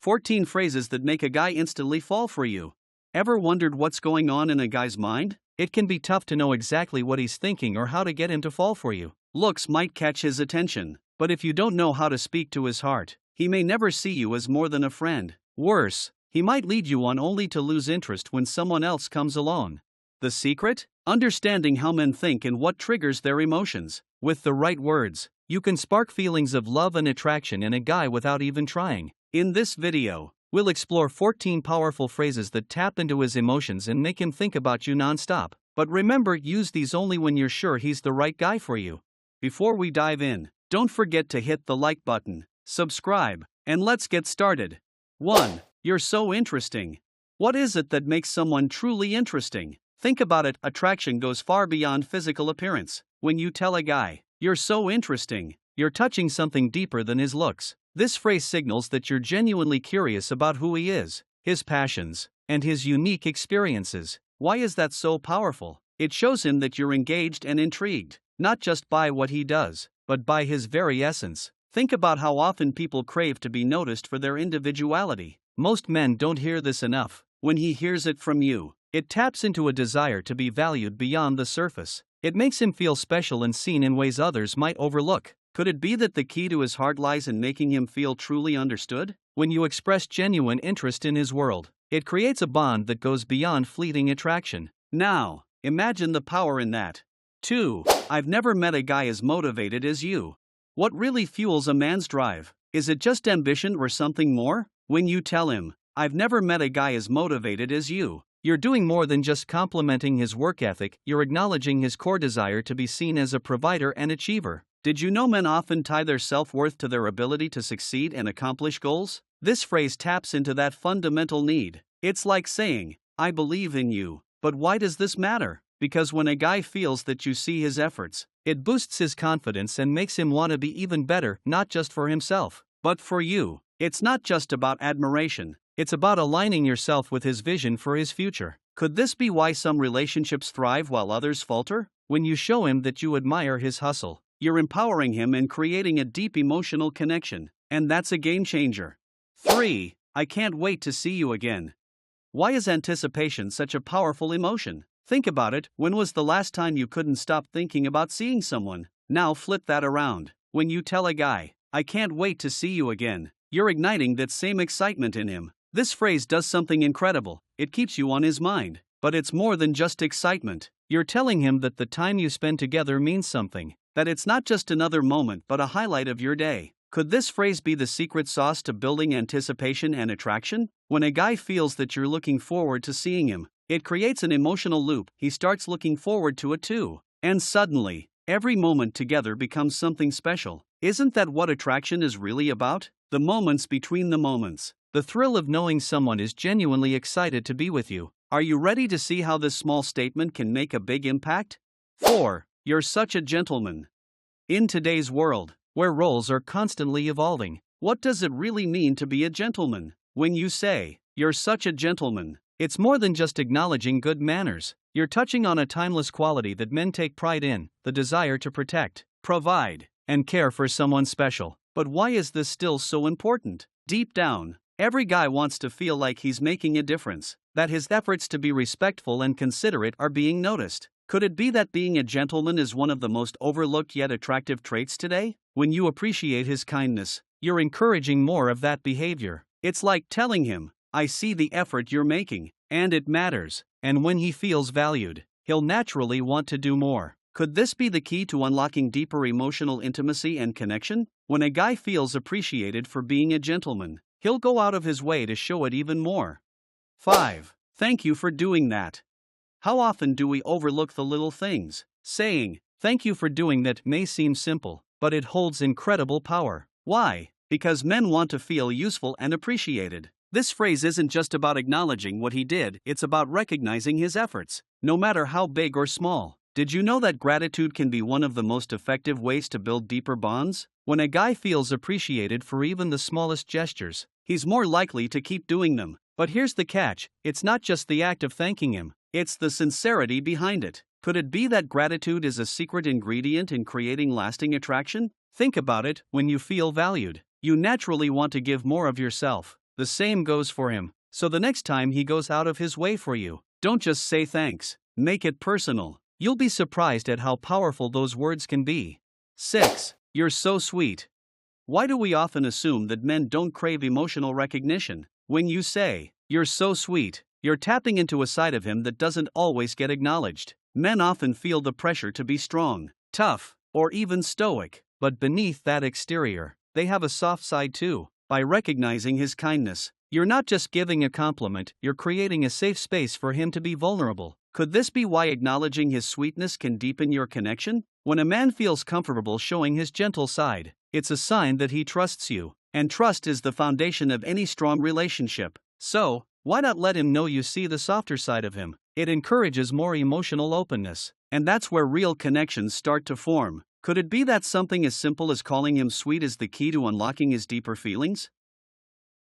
14 phrases that make a guy instantly fall for you. Ever wondered what's going on in a guy's mind? It can be tough to know exactly what he's thinking or how to get him to fall for you. Looks might catch his attention, but if you don't know how to speak to his heart, he may never see you as more than a friend. Worse, he might lead you on only to lose interest when someone else comes along. The secret? Understanding how men think and what triggers their emotions. With the right words, you can spark feelings of love and attraction in a guy without even trying. In this video, we'll explore 14 powerful phrases that tap into his emotions and make him think about you nonstop. But remember, use these only when you're sure he's the right guy for you. Before we dive in, don't forget to hit the like button, subscribe, and let's get started. 1. You're so interesting. What is it that makes someone truly interesting? Think about it, attraction goes far beyond physical appearance. When you tell a guy, "You're so interesting," you're touching something deeper than his looks. This phrase signals that you're genuinely curious about who he is, his passions, and his unique experiences. Why is that so powerful? It shows him that you're engaged and intrigued, not just by what he does, but by his very essence. Think about how often people crave to be noticed for their individuality. Most men don't hear this enough. When he hears it from you, it taps into a desire to be valued beyond the surface. It makes him feel special and seen in ways others might overlook. Could it be that the key to his heart lies in making him feel truly understood? When you express genuine interest in his world, it creates a bond that goes beyond fleeting attraction. Now, imagine the power in that. 2. I've never met a guy as motivated as you. What really fuels a man's drive? Is it just ambition or something more? When you tell him, "I've never met a guy as motivated as you," you're doing more than just complimenting his work ethic, you're acknowledging his core desire to be seen as a provider and achiever. Did you know men often tie their self-worth to their ability to succeed and accomplish goals? This phrase taps into that fundamental need. It's like saying, "I believe in you." But why does this matter? Because when a guy feels that you see his efforts, it boosts his confidence and makes him want to be even better, not just for himself, but for you. It's not just about admiration, it's about aligning yourself with his vision for his future. Could this be why some relationships thrive while others falter? When you show him that you admire his hustle, you're empowering him and creating a deep emotional connection, and that's a game changer. 3. I can't wait to see you again. Why is anticipation such a powerful emotion? Think about it, when was the last time you couldn't stop thinking about seeing someone? Now flip that around. When you tell a guy, "I can't wait to see you again," you're igniting that same excitement in him. This phrase does something incredible. It keeps you on his mind. But it's more than just excitement. You're telling him that the time you spend together means something, that it's not just another moment but a highlight of your day. Could this phrase be the secret sauce to building anticipation and attraction? When a guy feels that you're looking forward to seeing him, it creates an emotional loop. He starts looking forward to it too. And suddenly, every moment together becomes something special. Isn't that what attraction is really about? The moments between the moments. The thrill of knowing someone is genuinely excited to be with you. Are you ready to see how this small statement can make a big impact? 4. You're such a gentleman. In today's world, where roles are constantly evolving, what does it really mean to be a gentleman? When you say, "You're such a gentleman," it's more than just acknowledging good manners. You're touching on a timeless quality that men take pride in, the desire to protect, provide, and care for someone special. But why is this still so important? Deep down, every guy wants to feel like he's making a difference, that his efforts to be respectful and considerate are being noticed. Could it be that being a gentleman is one of the most overlooked yet attractive traits today? When you appreciate his kindness, you're encouraging more of that behavior. It's like telling him, "I see the effort you're making, and it matters." And when he feels valued, he'll naturally want to do more. Could this be the key to unlocking deeper emotional intimacy and connection? When a guy feels appreciated for being a gentleman, he'll go out of his way to show it even more. 5. Thank you for doing that. How often do we overlook the little things? Saying, "Thank you for doing that" may seem simple, but it holds incredible power. Why? Because men want to feel useful and appreciated. This phrase isn't just about acknowledging what he did, it's about recognizing his efforts, no matter how big or small. Did you know that gratitude can be one of the most effective ways to build deeper bonds? When a guy feels appreciated for even the smallest gestures, he's more likely to keep doing them. But here's the catch, it's not just the act of thanking him, it's the sincerity behind it. Could it be that gratitude is a secret ingredient in creating lasting attraction? Think about it, when you feel valued, you naturally want to give more of yourself. the same goes for him. So the next time he goes out of his way for you, don't just say thanks, make it personal. You'll be surprised at how powerful those words can be. 6. You're so sweet. Why do we often assume that men don't crave emotional recognition? When you say, "You're so sweet," you're tapping into a side of him that doesn't always get acknowledged. Men often feel the pressure to be strong, tough, or even stoic, but beneath that exterior, they have a soft side too. By recognizing his kindness, you're not just giving a compliment, you're creating a safe space for him to be vulnerable. Could this be why acknowledging his sweetness can deepen your connection? When a man feels comfortable showing his gentle side, it's a sign that he trusts you, and trust is the foundation of any strong relationship. So, why not let him know you see the softer side of him? It encourages more emotional openness, and that's where real connections start to form. Could it be that something as simple as calling him sweet is the key to unlocking his deeper feelings?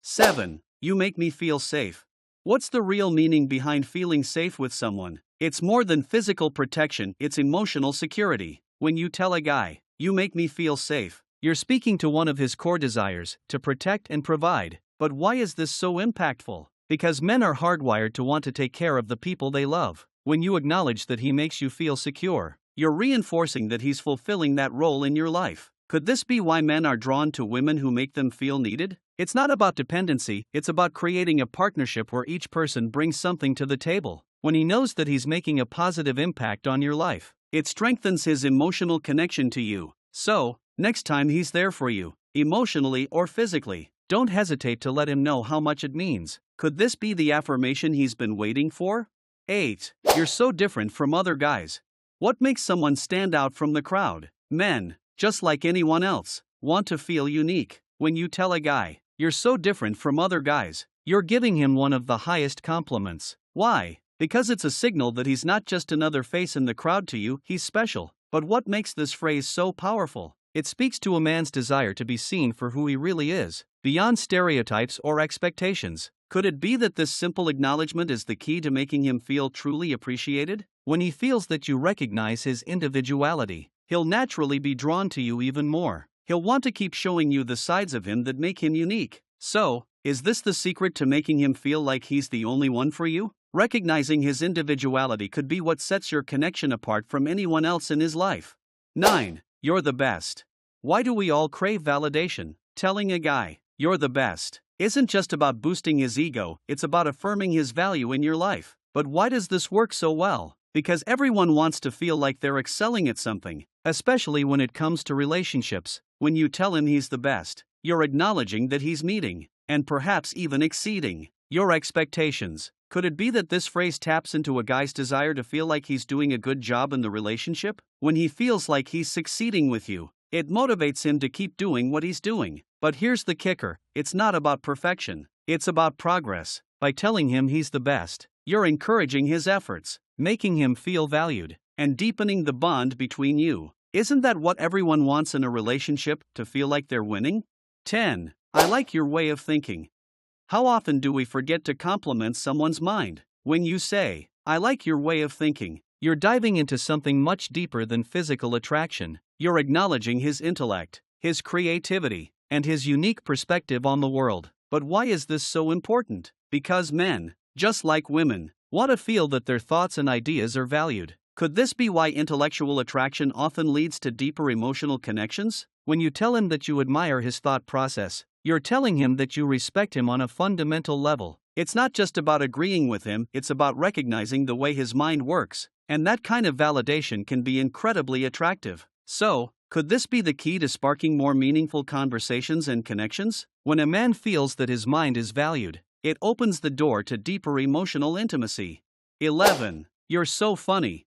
7. You make me feel safe. What's the real meaning behind feeling safe with someone? It's more than physical protection, it's emotional security. When you tell a guy, "You make me feel safe," you're speaking to one of his core desires, to protect and provide. But why is this so impactful? Because men are hardwired to want to take care of the people they love. When you acknowledge that he makes you feel secure, you're reinforcing that he's fulfilling that role in your life. Could this be why men are drawn to women who make them feel needed? It's not about dependency, it's about creating a partnership where each person brings something to the table. When he knows that he's making a positive impact on your life, it strengthens his emotional connection to you. So, next time he's there for you, emotionally or physically, don't hesitate to let him know how much it means. Could this be the affirmation he's been waiting for? 8. You're so different from other guys. What makes someone stand out from the crowd? Men, just like anyone else, want to feel unique. When you tell a guy, "You're so different from other guys," you're giving him one of the highest compliments. Why? Because it's a signal that he's not just another face in the crowd to you, he's special. But what makes this phrase so powerful? It speaks to a man's desire to be seen for who he really is, beyond stereotypes or expectations. Could it be that this simple acknowledgement is the key to making him feel truly appreciated? When he feels that you recognize his individuality, he'll naturally be drawn to you even more. He'll want to keep showing you the sides of him that make him unique. So, is this the secret to making him feel like he's the only one for you? Recognizing his individuality could be what sets your connection apart from anyone else in his life. 9. You're the best. Why do we all crave validation? Telling a guy, "You're the best," isn't just about boosting his ego, it's about affirming his value in your life. But why does this work so well? Because everyone wants to feel like they're excelling at something, especially when it comes to relationships. When you tell him he's the best, you're acknowledging that he's meeting, and perhaps even exceeding, your expectations. Could it be that this phrase taps into a guy's desire to feel like he's doing a good job in the relationship? When he feels like he's succeeding with you, it motivates him to keep doing what he's doing. But here's the kicker, it's not about perfection, it's about progress. By telling him he's the best, you're encouraging his efforts, making him feel valued, and deepening the bond between you. Isn't that what everyone wants in a relationship, to feel like they're winning? 10. I like your way of thinking. How often do we forget to compliment someone's mind? When you say, "I like your way of thinking," you're diving into something much deeper than physical attraction. You're acknowledging his intellect, his creativity, and his unique perspective on the world. But why is this so important? Because men, just like women, want to feel that their thoughts and ideas are valued. Could this be why intellectual attraction often leads to deeper emotional connections? When you tell him that you admire his thought process, you're telling him that you respect him on a fundamental level. It's not just about agreeing with him, it's about recognizing the way his mind works, and that kind of validation can be incredibly attractive. So, could this be the key to sparking more meaningful conversations and connections? When a man feels that his mind is valued, it opens the door to deeper emotional intimacy. 11. You're so funny.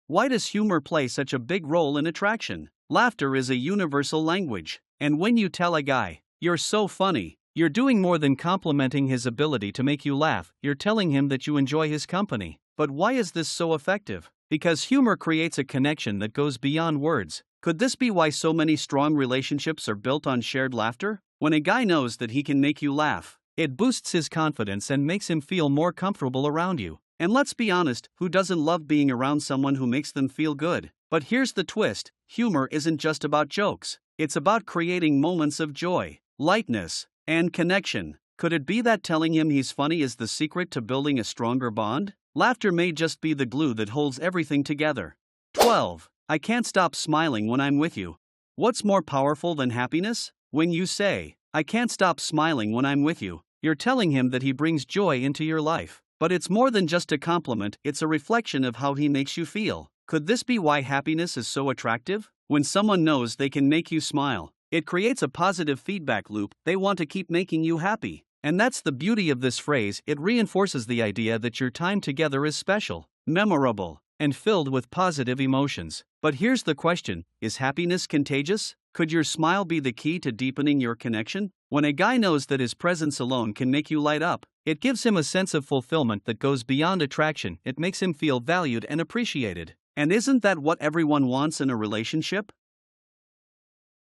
Why does humor play such a big role in attraction? Laughter is a universal language, and when you tell a guy, "You're so funny," you're doing more than complimenting his ability to make you laugh, you're telling him that you enjoy his company. But why is this so effective? Because humor creates a connection that goes beyond words. Could this be why so many strong relationships are built on shared laughter? When a guy knows that he can make you laugh, it boosts his confidence and makes him feel more comfortable around you. And let's be honest, who doesn't love being around someone who makes them feel good? But here's the twist, humor isn't just about jokes. It's about creating moments of joy, lightness, and connection. Could it be that telling him he's funny is the secret to building a stronger bond? Laughter may just be the glue that holds everything together. 12. I can't stop smiling when I'm with you. What's more powerful than happiness? When you say, I can't stop smiling when I'm with you, you're telling him that he brings joy into your life. But it's more than just a compliment, it's a reflection of how he makes you feel. Could this be why happiness is so attractive? When someone knows they can make you smile, it creates a positive feedback loop. They want to keep making you happy. And that's the beauty of this phrase, it reinforces the idea that your time together is special, memorable, and filled with positive emotions. But here's the question, is happiness contagious? Could your smile be the key to deepening your connection? When a guy knows that his presence alone can make you light up, it gives him a sense of fulfillment that goes beyond attraction. It makes him feel valued and appreciated. And isn't that what everyone wants in a relationship?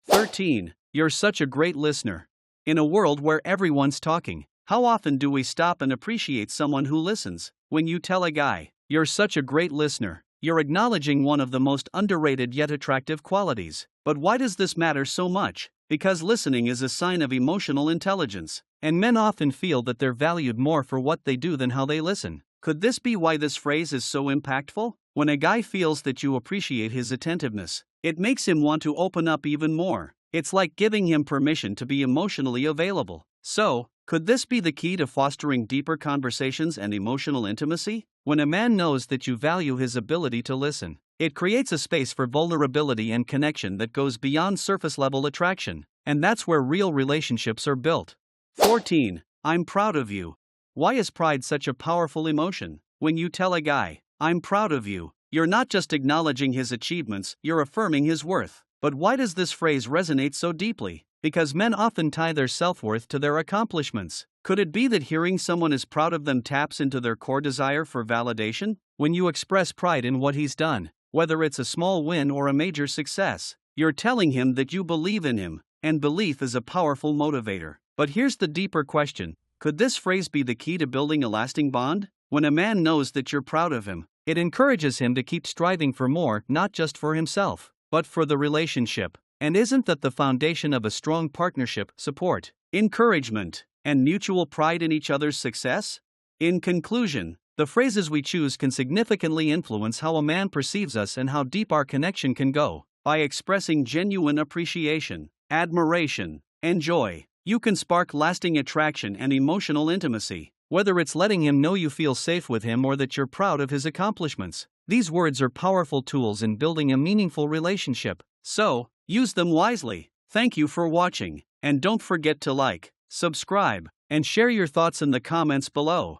13. You're such a great listener. In a world where everyone's talking, how often do we stop and appreciate someone who listens? When you tell a guy, you're such a great listener, you're acknowledging one of the most underrated yet attractive qualities. But why does this matter so much? Because listening is a sign of emotional intelligence, and men often feel that they're valued more for what they do than how they listen. Could this be why this phrase is so impactful? When a guy feels that you appreciate his attentiveness, it makes him want to open up even more. It's like giving him permission to be emotionally available. So, could this be the key to fostering deeper conversations and emotional intimacy? When a man knows that you value his ability to listen, it creates a space for vulnerability and connection that goes beyond surface-level attraction, and that's where real relationships are built. 14. I'm proud of you. Why is pride such a powerful emotion? When you tell a guy, I'm proud of you, you're not just acknowledging his achievements, you're affirming his worth. But why does this phrase resonate so deeply? Because men often tie their self-worth to their accomplishments. Could it be that hearing someone is proud of them taps into their core desire for validation? When you express pride in what he's done, whether it's a small win or a major success, you're telling him that you believe in him, and belief is a powerful motivator. But here's the deeper question, could this phrase be the key to building a lasting bond? When a man knows that you're proud of him, it encourages him to keep striving for more, not just for himself, but for the relationship. And isn't that the foundation of a strong partnership? Support, encouragement, and mutual pride in each other's success? In conclusion, the phrases we choose can significantly influence how a man perceives us and how deep our connection can go. By expressing genuine appreciation, admiration, and joy, you can spark lasting attraction and emotional intimacy. Whether it's letting him know you feel safe with him or that you're proud of his accomplishments, these words are powerful tools in building a meaningful relationship. So, use them wisely. Thank you for watching, and don't forget to like, subscribe, and share your thoughts in the comments below.